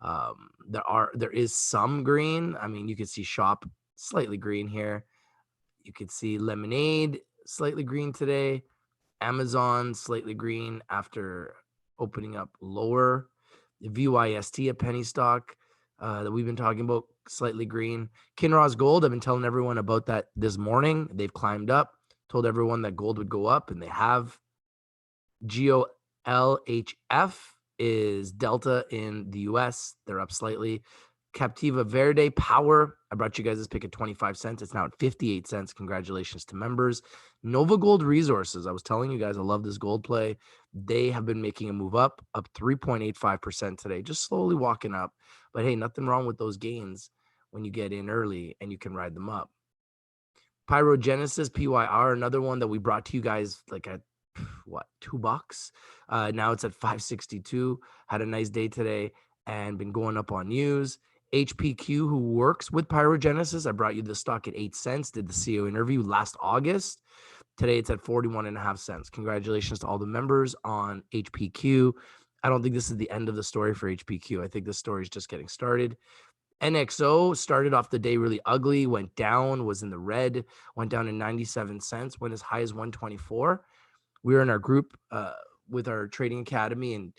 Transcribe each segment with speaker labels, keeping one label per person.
Speaker 1: There is some green. I mean, you can see Shop slightly green here. You could see Lemonade slightly green today. Amazon slightly green after opening up lower. The VYST, a penny stock that we've been talking about, slightly green. Kinross Gold, I've been telling everyone about that this morning. They've climbed up, told everyone that gold would go up, and they have. GOLHF is Delta in the US. They're up slightly. Captiva Verde Power, I brought you guys this pick at 25 cents. It's now at 58 cents. Congratulations to members. Nova Gold Resources, I was telling you guys, I love this gold play. They have been making a move up 3.85% today, just slowly walking up. But hey, nothing wrong with those gains when you get in early and you can ride them up. Pyrogenesis, PYR, another one that we brought to you guys like at what, $2? Now it's at 562. Had a nice day today and been going up on news. HPQ, who works with Pyrogenesis, I brought you the stock at 8 cents, did the CEO interview last August. Today it's at 41.5 cents. Congratulations to all the members on HPQ. I don't think this is the end of the story for HPQ. I think this story is just getting started. NXO started off the day really ugly, went down, was in the red, went down to 97 cents, went as high as 124. We were in our group with our trading academy and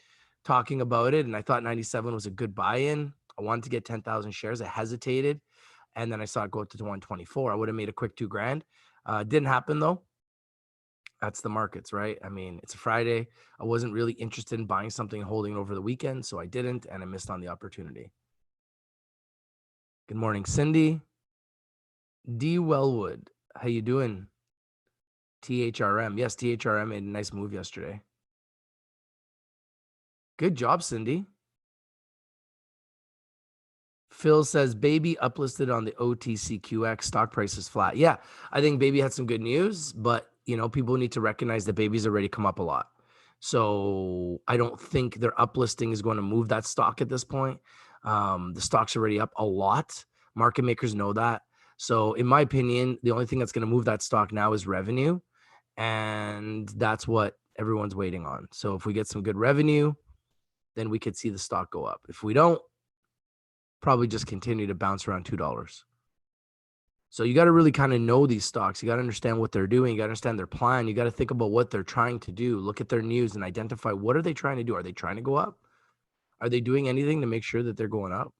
Speaker 1: talking about it. And I thought 97 was a good buy-in. I wanted to get 10,000 shares. I hesitated. And then I saw it go to 124. I would have made a quick $2,000. Didn't happen though. That's the markets, right? I mean, it's a Friday. I wasn't really interested in buying something and holding it over the weekend. So I didn't, and I missed on the opportunity. Good morning, Cindy. D. Wellwood, how you doing? THRM. Yes, THRM made a nice move yesterday. Good job, Cindy. Phil says, Baby uplisted on the OTCQX. Stock price is flat. Yeah, I think Baby had some good news, but, people need to recognize that Baby's already come up a lot. So I don't think their uplisting is going to move that stock at this point. The stock's already up a lot. Market makers know that. So in my opinion, the only thing that's going to move that stock now is revenue. And that's what everyone's waiting on. So if we get some good revenue, then we could see the stock go up. If we don't, probably just continue to bounce around $2. So you got to really kind of know these stocks. You got to understand what they're doing. You got to understand their plan. You got to think about what they're trying to do. Look at their news and identify what are they trying to do? Are they trying to go up? Are they doing anything to make sure that they're going up?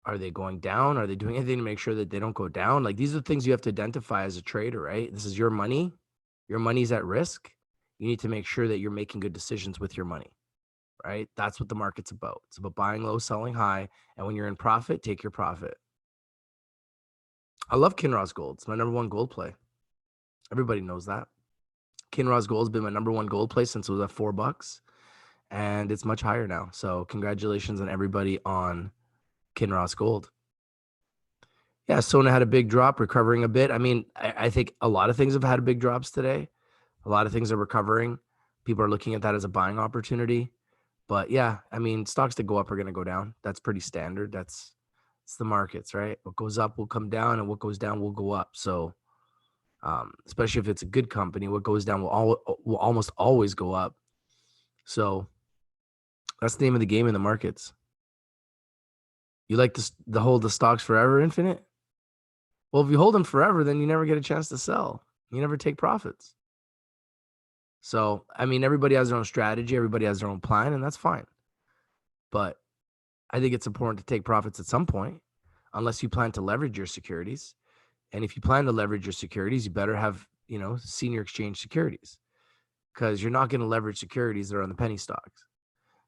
Speaker 1: Are they going down? Are they doing anything to make sure that they don't go down? Like, these are things you have to identify as a trader, right? This is your money. Your money's at risk. You need to make sure that you're making good decisions with your money, right? That's what the market's about. It's about buying low, selling high. And when you're in profit, take your profit. I love Kinross Gold. It's my number one gold play. Everybody knows that. Kinross Gold's been my number one gold play since it was at $4, and it's much higher now. So congratulations on everybody on Kinross Gold. Yeah, Sona had a big drop, recovering a bit. I mean, I think a lot of things have had big drops today. A lot of things are recovering. People are looking at that as a buying opportunity. But yeah, I mean, stocks that go up are going to go down. That's pretty standard. It's the markets, right? What goes up will come down, and what goes down will go up. So especially if it's a good company, what goes down will almost always go up. So that's the name of the game in the markets. You like to hold the stocks forever, Infinite? Well, if you hold them forever, then you never get a chance to sell. You never take profits. So, I mean, everybody has their own strategy. Everybody has their own plan, and that's fine. But I think it's important to take profits at some point, unless you plan to leverage your securities. And if you plan to leverage your securities, you better have, senior exchange securities, because you're not going to leverage securities that are on the penny stocks.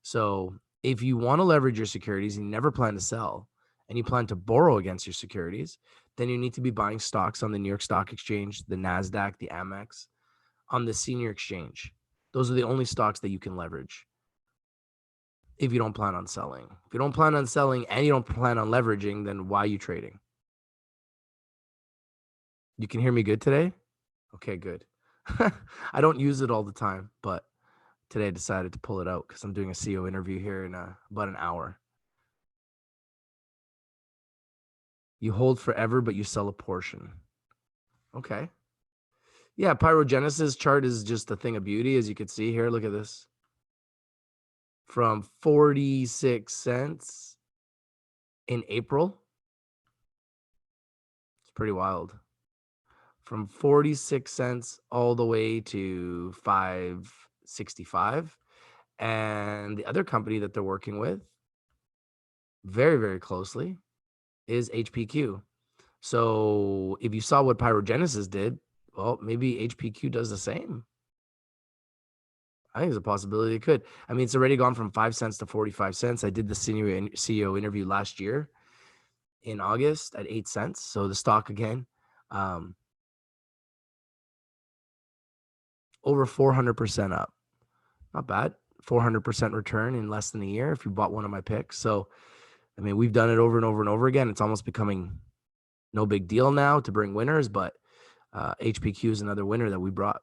Speaker 1: So if you want to leverage your securities and you never plan to sell, and you plan to borrow against your securities, then you need to be buying stocks on the New York Stock Exchange, the NASDAQ, the Amex, on the senior exchange. Those are the only stocks that you can leverage if you don't plan on selling. If you don't plan on selling and you don't plan on leveraging, then why are you trading? You can hear me good today? Okay, good. I don't use it all the time, but today I decided to pull it out because I'm doing a CEO interview here in about an hour. You hold forever, but you sell a portion. Okay. Yeah, Pyrogenesis chart is just a thing of beauty, as you can see here. Look at this. from 46 cents in April. It's pretty wild. From 46 cents all the way to 5.65. And the other company that they're working with very, very closely is HPQ. So if you saw what Pyrogenesis did, well, maybe HPQ does the same. I think there's a possibility it could. I mean, it's already gone from 5 cents to 45 cents. I did the CEO interview last year in August at 8 cents. So the stock again, over 400% up. Not bad. 400% return in less than a year if you bought one of my picks. So, I mean, we've done it over and over and over again. It's almost becoming no big deal now to bring winners, but HPQ is another winner that we brought.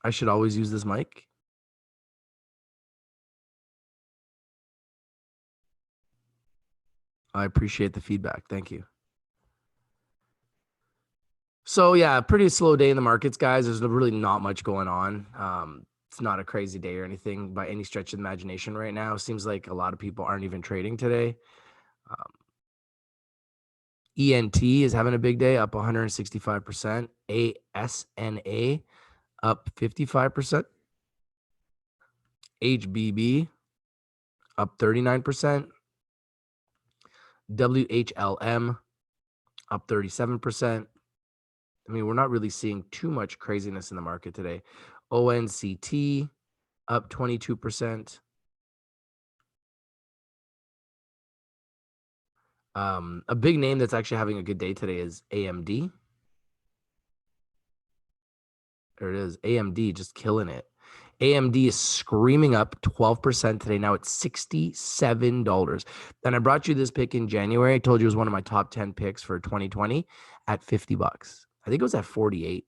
Speaker 1: I should always use this mic. I appreciate the feedback. Thank you. So yeah, pretty slow day in the markets, guys. There's really not much going on. It's not a crazy day or anything by any stretch of the imagination right now. Seems like a lot of people aren't even trading today. ENT is having a big day, up 165%. ASNA up 55%. HBB up 39%. WHLM up 37%. I mean, we're not really seeing too much craziness in the market today. ONCT up 22%. A big name that's actually having a good day today is AMD. There it is. AMD just killing it. AMD is screaming up 12% today. Now it's $67. And I brought you this pick in January. I told you it was one of my top 10 picks for 2020 at $50. I think it was at 48.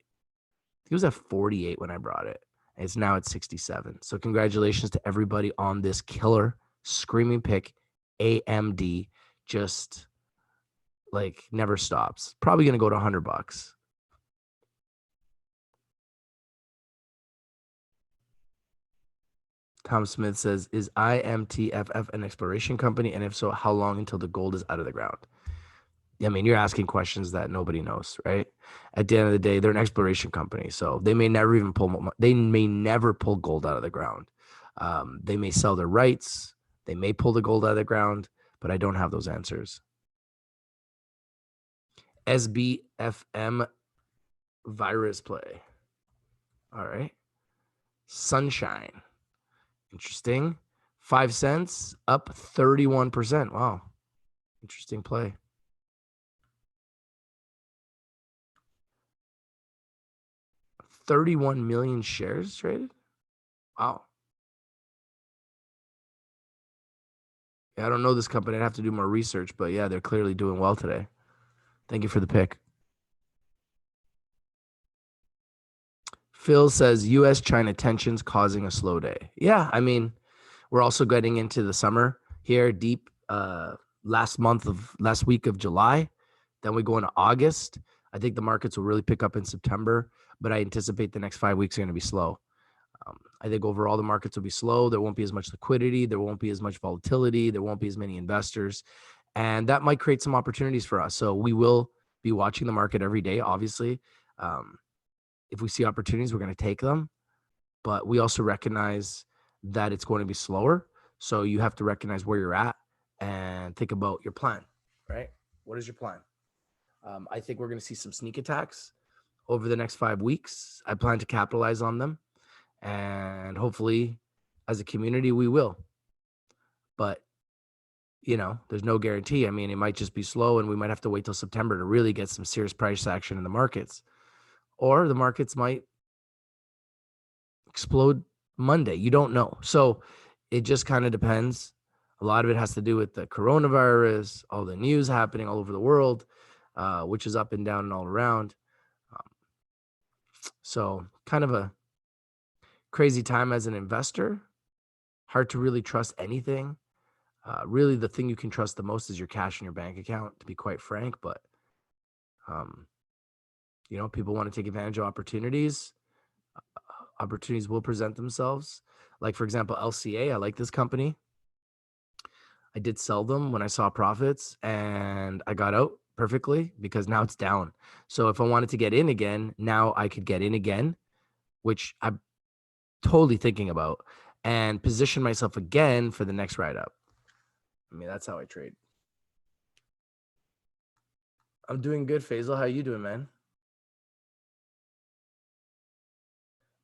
Speaker 1: It was at 48 when I brought it. It's now at 67. So congratulations to everybody on this killer screaming pick. AMD just like never stops. Probably going to go to $100. Tom Smith says, is IMTFF an exploration company? And if so, how long until the gold is out of the ground? I mean, you're asking questions that nobody knows, right? At the end of the day, they're an exploration company. So they may never even pull gold out of the ground. They may sell their rights. They may pull the gold out of the ground, but I don't have those answers. SBFM virus play. All right. Sunshine. Interesting. 5 cents, up 31%. Wow. Interesting play. 31 million shares traded. Wow. Yeah, I don't know this company. I'd have to do more research, but yeah, they're clearly doing well today. Thank you for the pick. Phil says U.S.-China tensions causing a slow day. Yeah, I mean, we're also getting into the summer here, deep last week of July. Then we go into August. I think the markets will really pick up in September, but I anticipate the next 5 weeks are going to be slow. I think overall the markets will be slow. There won't be as much liquidity. There won't be as much volatility. There won't be as many investors. And that might create some opportunities for us. So we will be watching the market every day, obviously. If we see opportunities, we're going to take them. But we also recognize that it's going to be slower. So you have to recognize where you're at and think about your plan, right? What is your plan? I think we're going to see some sneak attacks over the next 5 weeks. I plan to capitalize on them. And hopefully, as a community, we will. But, there's no guarantee. I mean, it might just be slow and we might have to wait till September to really get some serious price action in the markets. Or the markets might explode Monday. You don't know. So it just kind of depends. A lot of it has to do with the coronavirus, all the news happening all over the world, which is up and down and all around. So kind of a crazy time as an investor. Hard to really trust anything. Really, the thing you can trust the most is your cash in your bank account, to be quite frank. But, people want to take advantage of opportunities. opportunities will present themselves. Like, for example, LCA, I like this company. I did sell them when I saw profits and I got out perfectly because now it's down. So if I wanted to get in again, now I could get in again, which I'm totally thinking about, and position myself again for the next ride up. I mean, that's how I trade. I'm doing good, Faisal. How you doing, man?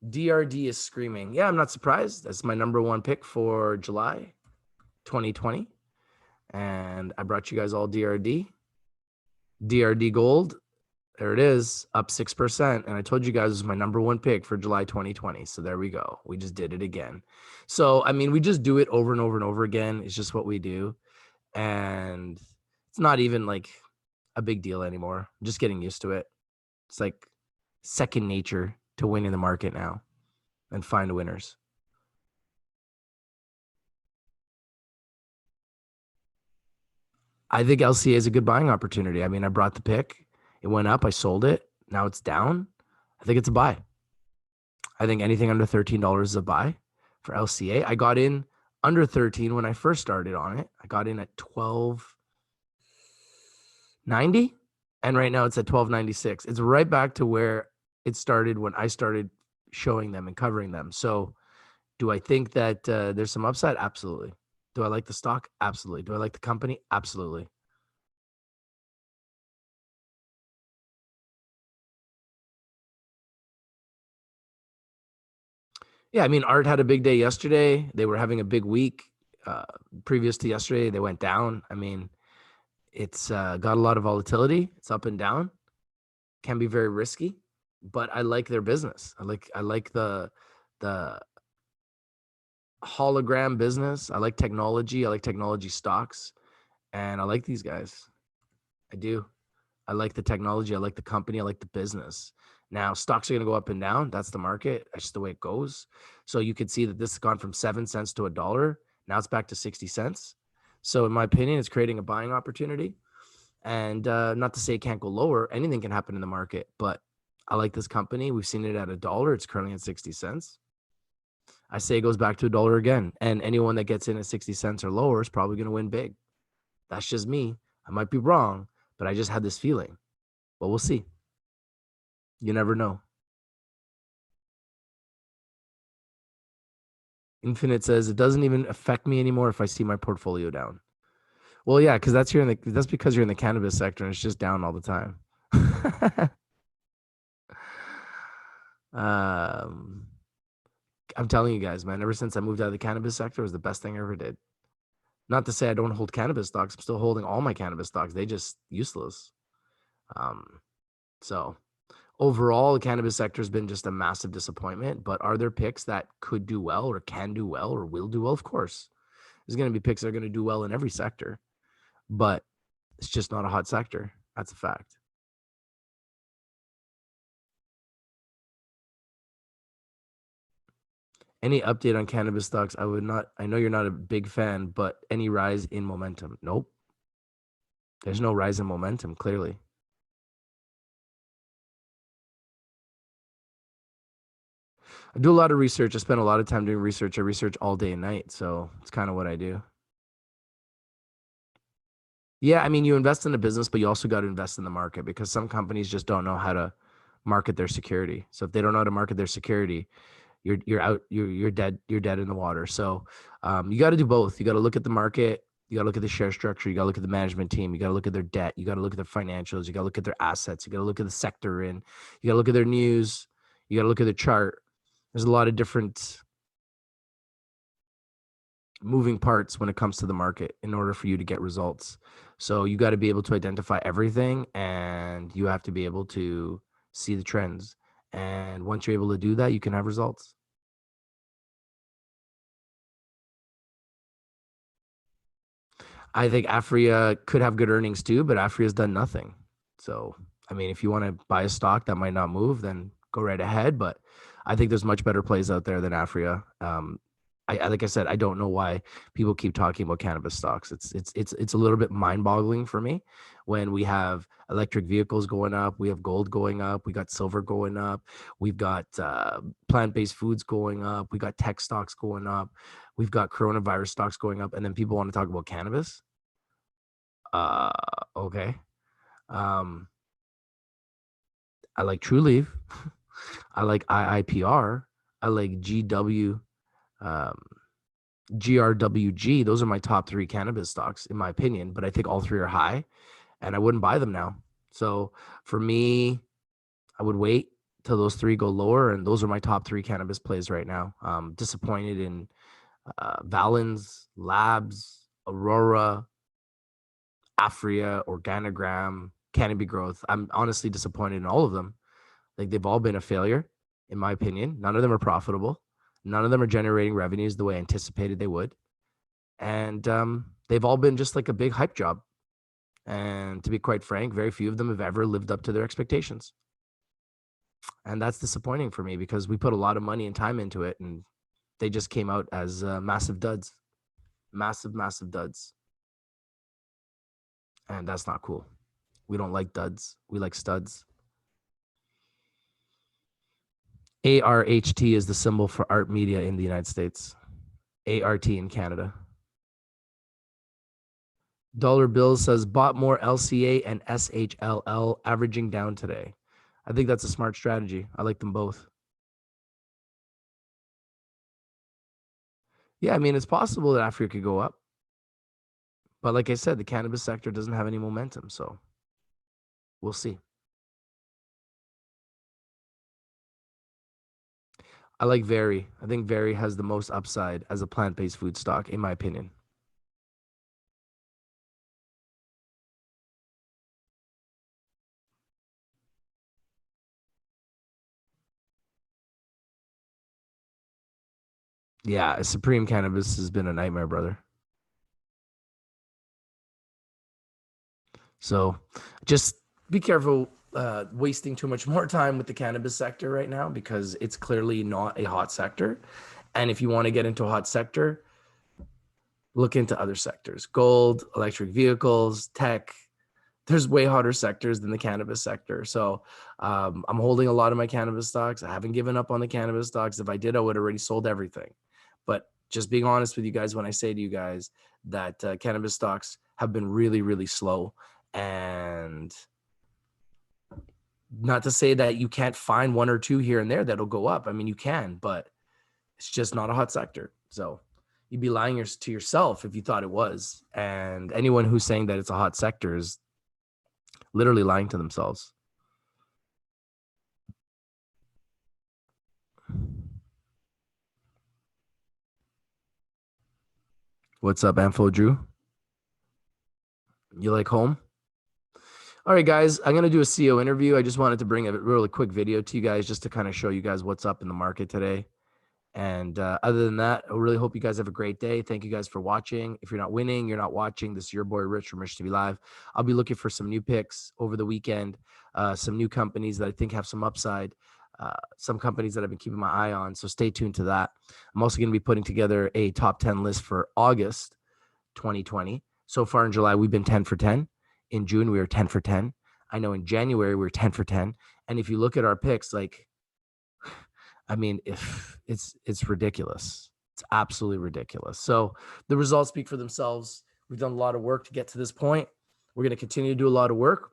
Speaker 1: DRD is screaming. Yeah, I'm not surprised. That's my number one pick for July 2020. And I brought you guys all DRD. DRD Gold. There it is, up 6%. And I told you guys it was my number one pick for July 2020. So there we go. We just did it again. So, I mean, we just do it over and over and over again. It's just what we do. And it's not even like a big deal anymore. I'm just getting used to it. It's like second nature to win in the market now and find winners. I think LCA is a good buying opportunity. I mean, I brought the pick. It went up. I sold it. Now it's down. I think it's a buy. I think anything under $13 is a buy for LCA. I got in under 13 when I first started on it. I got in at 12.90, and right now it's at 12.96. It's right back to where it started when I started showing them and covering them. So do I think that there's some upside? Absolutely. Do I like the stock? Absolutely. Do I like the company? Absolutely. Yeah, I mean, Art had a big day yesterday. They were having a big week. Previous to yesterday, they went down. I mean, it's got a lot of volatility. It's up and down. Can be very risky, but I like their business. I like the hologram business. I like technology. I like technology stocks, and I like these guys. I do. I like the technology. I like the company. I like the business. Now, stocks are going to go up and down. That's the market. That's just the way it goes. So you could see that this has gone from 7 cents to $1. Now it's back to 60 cents. So in my opinion, it's creating a buying opportunity. And not to say it can't go lower. Anything can happen in the market. But I like this company. We've seen it at $1. It's currently at 60 cents. I say it goes back to $1 again. And anyone that gets in at 60 cents or lower is probably going to win big. That's just me. I might be wrong, but I just had this feeling. But we'll see. You never know. Infinite says it doesn't even affect me anymore if I see my portfolio down. Well, yeah, because that's because you're in the cannabis sector and it's just down all the time. um, I'm telling you guys, man, ever since I moved out of the cannabis sector, it was the best thing I ever did. Not to say I don't hold cannabis stocks. I'm still holding all my cannabis stocks. They just useless. Um, so overall, the cannabis sector has been just a massive disappointment. But are there picks that could do well or can do well or will do well? Of course. There's going to be picks that are going to do well in every sector, but it's just not a hot sector. That's a fact. Any update on cannabis stocks? I know you're not a big fan, but any rise in momentum? Nope. There's no rise in momentum, clearly. I do a lot of research. I spend a lot of time doing research. I research all day and night. So it's kind of what I do. Yeah, I mean, you invest in a business, but you also got to invest in the market because some companies just don't know how to market their security. So if they don't know how to market their security, you're out, you're dead in the water. So you got to do both. You got to look at the market. You got to look at the share structure. You got to look at the management team. You got to look at their debt. You got to look at their financials. You got to look at their assets. You got to look at the sector in. You got to look at their news. You got to look at the chart. There's a lot of different moving parts when it comes to the market in order for you to get results. So you got to be able to identify everything and you have to be able to see the trends. And once you're able to do that, you can have results. I think Afria could have good earnings too, but Afria's done nothing. So, I mean, if you want to buy a stock that might not move, then go right ahead. But I think there's much better plays out there than Afria. like I said, I don't know why people keep talking about cannabis stocks. It's a little bit mind-boggling for me when we have electric vehicles going up, we have gold going up, we got silver going up, we've got plant-based foods going up, we got tech stocks going up, we've got coronavirus stocks going up, and then people want to talk about cannabis. Uh, okay. Um, I like True Leaf. I like IIPR. I like GW. Um, GRWG, those are my top 3 cannabis stocks, in my opinion, but I think all 3 are high and I wouldn't buy them now. So for me, I would wait till those 3 go lower. And those are my top 3 cannabis plays right now. Disappointed in Valens, Labs, Aurora, Afria, Organogram, Canopy Growth. I'm honestly disappointed in all of them. Like they've all been a failure, in my opinion. None of them are profitable. None of them are generating revenues the way I anticipated they would. And they've all been just like a big hype job. And to be quite frank, very few of them have ever lived up to their expectations. And that's disappointing for me because we put a lot of money and time into it, and they just came out as massive duds, massive duds. And that's not cool. We don't like duds. We like studs. ARHT is the symbol for art media in the United States. ART in Canada. Dollar Bill says bought more LCA and SHLL, averaging down today. I think that's a smart strategy. I like them both. Yeah, I mean, it's possible that Africa could go up. But like I said, the cannabis sector doesn't have any momentum. So we'll see. I like Very. I think Very has the most upside as a plant-based food stock, in my opinion. Yeah, Supreme Cannabis has been a nightmare, brother. So just be careful wasting too much more time with the cannabis sector right now because it's clearly not a hot sector. And if you want to get into a hot sector, look into other sectors: gold, electric vehicles, tech. There's way hotter sectors than the cannabis sector. So I'm holding a lot of my cannabis stocks. I haven't given up on the cannabis stocks. If I did, I would have already sold everything. But just being honest with you guys, when I say to you guys that cannabis stocks have been really, really slow, and not to say that you can't find one or two here and there that'll go up. I mean, you can, but it's just not a hot sector. So you'd be lying to yourself if you thought it was. And anyone who's saying that it's a hot sector is literally lying to themselves. What's up, Amphlo Drew? You like home? All right, guys, I'm going to do a CEO interview. I just wanted to bring a really quick video to you guys just to kind of show you guys what's up in the market today. And other than that, I really hope you guys have a great day. Thank you guys for watching. If you're not winning, you're not watching. This is your boy Rich from Rich TV Live. I'll be looking for some new picks over the weekend, some new companies that I think have some upside, some companies that I've been keeping my eye on. So stay tuned to that. I'm also going to be putting together a top 10 list for August 2020. So far in July, we've been 10 for 10. In June, we were 10 for 10. I know in January, we were 10 for 10. And if you look at our picks, like, I mean, if it's ridiculous. It's absolutely ridiculous. So the results speak for themselves. We've done a lot of work to get to this point. We're going to continue to do a lot of work,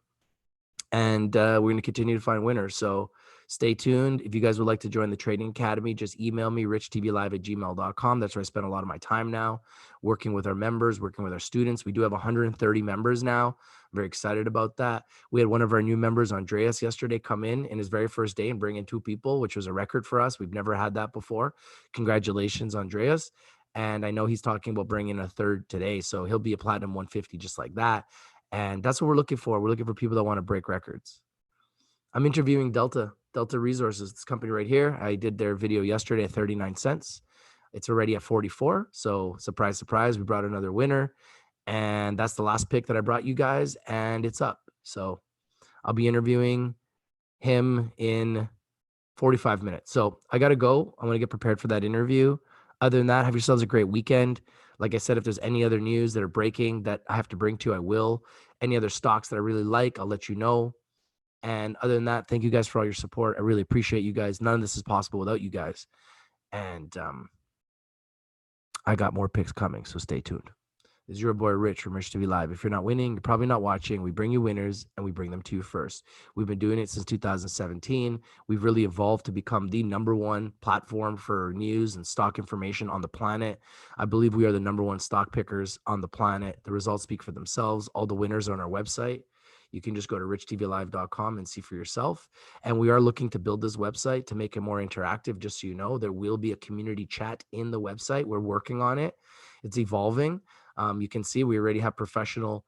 Speaker 1: and we're going to continue to find winners. So stay tuned. If you guys would like to join the Trading Academy, just email me, richtvlive@gmail.com. That's where I spend a lot of my time now, working with our members, working with our students. We do have 130 members now. I'm very excited about that. We had one of our new members, Andreas, yesterday come in his very first day and bring in 2 people, which was a record for us. We've never had that before. Congratulations, Andreas. And I know he's talking about bringing a third today. So he'll be a Platinum 150 just like that. And that's what we're looking for. We're looking for people that want to break records. I'm interviewing Delta Resources, this company right here. I did their video yesterday at 39 cents. It's already at 44. So surprise, surprise, we brought another winner. And that's the last pick that I brought you guys, and it's up. So I'll be interviewing him in 45 minutes. So I got to go. I'm going to get prepared for that interview. Other than that, have yourselves a great weekend. Like I said, if there's any other news that are breaking that I have to bring to you, I will. Any other stocks that I really like, I'll let you know. And other than that, thank you guys for all your support. I really appreciate you guys. None of this is possible without you guys. And I got more picks coming, so stay tuned. This is your boy Rich from Rich TV Live. If you're not winning, you're probably not watching. We bring you winners and we bring them to you first. We've been doing it since 2017. We've really evolved to become the #1 platform for news and stock information on the planet. I believe we are the #1 stock pickers on the planet. The results speak for themselves. All the winners are on our website. You can just go to richtvlive.com and see for yourself. And we are looking to build this website to make it more interactive. Just so you know, there will be a community chat in the website. We're working on it. It's evolving. You can see we already have professional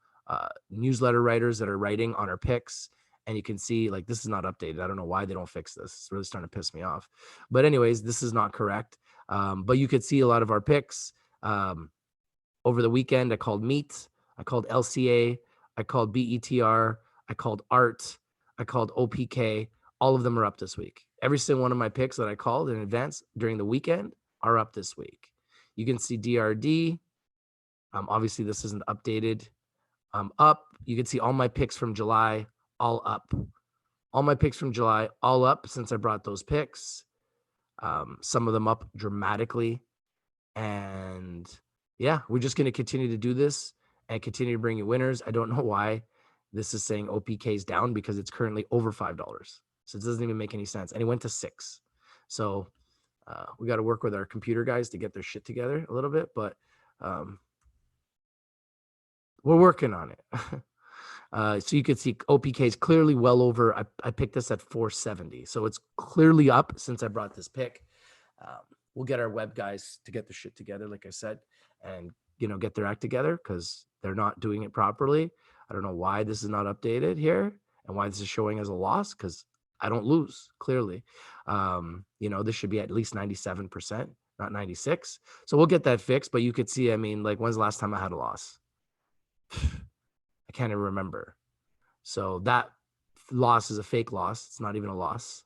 Speaker 1: newsletter writers that are writing on our picks. And you can see like this is not updated. I don't know why they don't fix this. It's really starting to piss me off. But anyways, this is not correct. But you could see a lot of our picks. Over the weekend, I called meat. I called LCA. I called BETR. I called ART. I called OPK. All of them are up this week. Every single one of my picks that I called in advance during the weekend are up this week. You can see DRD. Obviously, this isn't updated. Up. You can see all my picks from July, all up. All my picks from July, all up since I brought those picks. Some of them up dramatically. And yeah, we're just going to continue to do this and continue to bring you winners. I don't know why this is saying OPK is down because it's currently over $5. So it doesn't even make any sense. And it went to 6. So we got to work with our computer guys to get their shit together a little bit, but we're working on it. So you can see OPK is clearly well over. I picked this at 470. So it's clearly up since I brought this pick. We'll get our web guys to get their shit together, like I said, and get their act together because they're not doing it properly. I don't know why this is not updated here and why this is showing as a loss because I don't lose, clearly. This should be at least 97%, not 96. So we'll get that fixed, but you could see, I mean, like when's the last time I had a loss? I can't even remember. So that loss is a fake loss. It's not even a loss.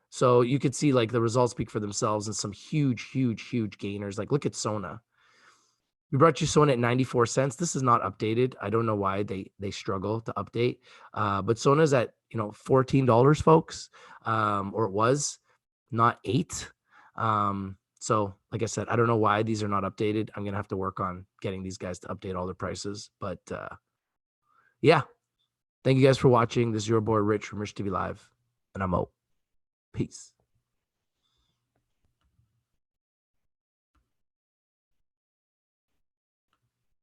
Speaker 1: So you could see like the results speak for themselves and some huge, huge, huge gainers. Like look at Sona. We brought you Sona at 94 cents. This is not updated. I don't know why they struggle to update. But Sona's at $14, folks. Or it was not 8. So like I said, I don't know why these are not updated. I'm gonna have to work on getting these guys to update all their prices. But yeah. Thank you guys for watching. This is your boy Rich from Rich TV Live, and I'm out. Peace.